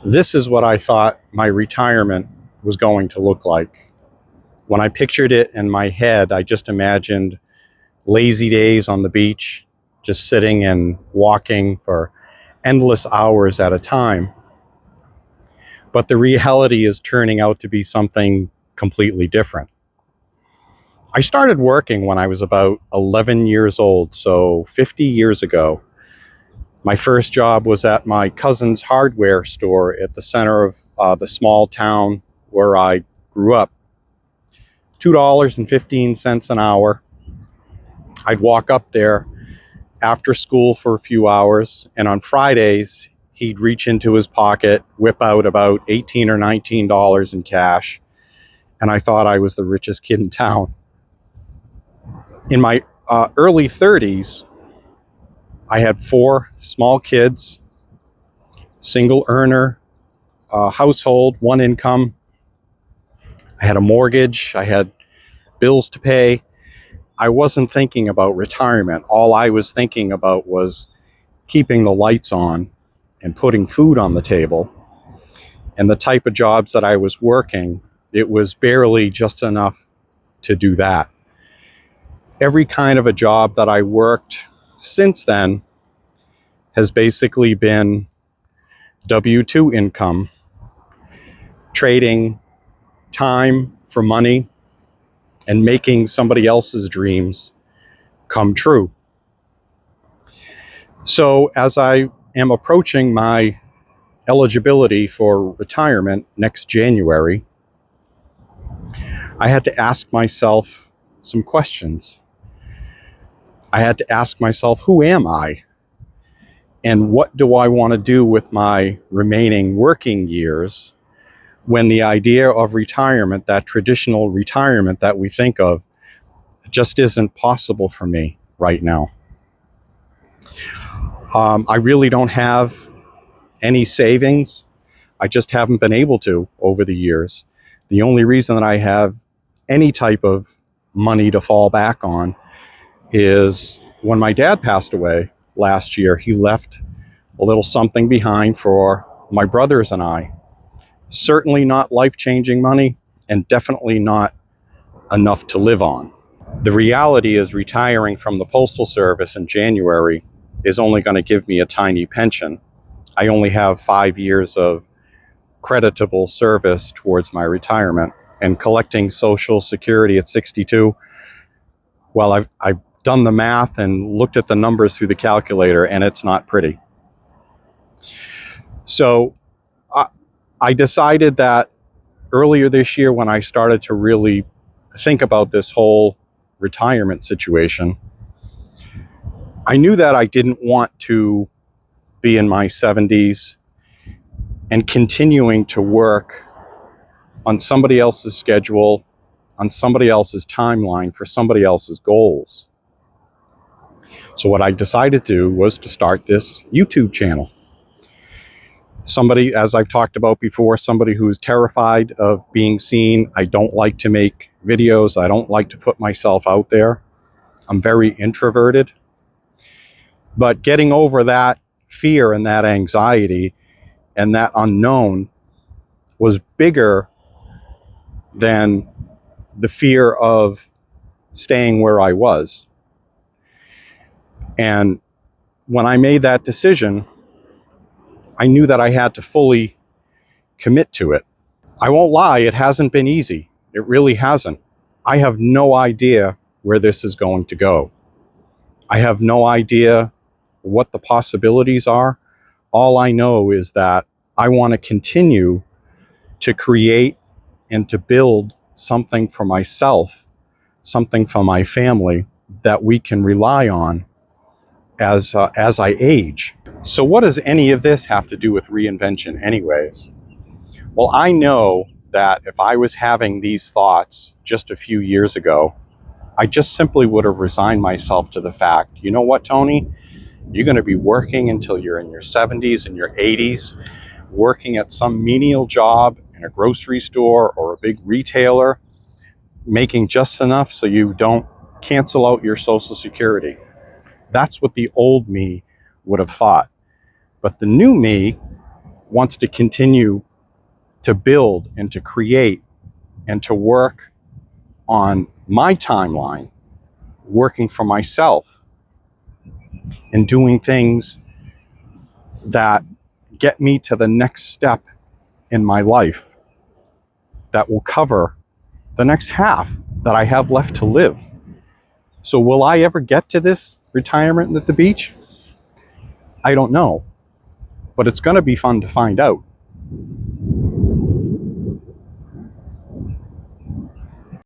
This is what I thought my retirement was going to look like. When I pictured it in my head, I just imagined lazy days on the beach, just sitting and walking for endless hours at a time. But the reality is turning out to be something completely different. I started working when I was about 11 years old, so 50 years ago. My first job was at my cousin's hardware store at the center of the small town where I grew up. $2.15 an hour. I'd walk up there after school for a few hours, and on Fridays, he'd reach into his pocket, whip out about $18 or $19 in cash, and I thought I was the richest kid in town. In my early 30s, I had 4 small kids, single earner household, one income. I had a mortgage. I had bills to pay. I wasn't thinking about retirement. All I was thinking about was keeping the lights on and putting food on the table. And the type of jobs that I was working, it was barely just enough to do that. Every kind of a job that I worked since then has basically been W-2 income, trading time for money and making somebody else's dreams come true. So as I am approaching my eligibility for retirement next January, I had to ask myself some questions. I had to ask myself, who am I? And what do I want to do with my remaining working years when the idea of retirement, that traditional retirement that we think of, just isn't possible for me right now? I really don't have any savings. I just haven't been able to over the years. The only reason that I have any type of money to fall back on is when my dad passed away last year. He left a little something behind for my brothers and I. Certainly not life-changing money, and definitely not enough to live on. The reality is retiring from the Postal Service in January is only going to give me a tiny pension. I only have 5 years of creditable service towards my retirement, and collecting Social Security at 62. Well, I've done the math and looked at the numbers through the calculator, and it's not pretty. So I decided that earlier this year, when I started to really think about this whole retirement situation, I knew that I didn't want to be in my 70s and continuing to work on somebody else's schedule, on somebody else's timeline, for somebody else's goals. So what I decided to do was to start this YouTube channel. Somebody, as I've talked about before, somebody who's terrified of being seen. I don't like to make videos. I don't like to put myself out there. I'm very introverted. But getting over that fear and that anxiety and that unknown was bigger than the fear of staying where I was. And when I made that decision, I knew that I had to fully commit to it. I won't lie, it hasn't been easy. It really hasn't. I have no idea where this is going to go. I have no idea what the possibilities are. All I know is that I want to continue to create and to build something for myself, something for my family that we can rely on as I age. So what does any of this have to do with reinvention anyways? Well, I know that if I was having these thoughts just a few years ago, I just simply would have resigned myself to the fact, you know what, Tony? You're going to be working until you're in your 70s and your 80s, working at some menial job in a grocery store or a big retailer, making just enough so you don't cancel out your Social Security. That's what the old me would have thought. But the new me wants to continue to build and to create and to work on my timeline, working for myself and doing things that get me to the next step in my life that will cover the next half that I have left to live. So will I ever get to this retirement at the beach? I don't know, but it's going to be fun to find out.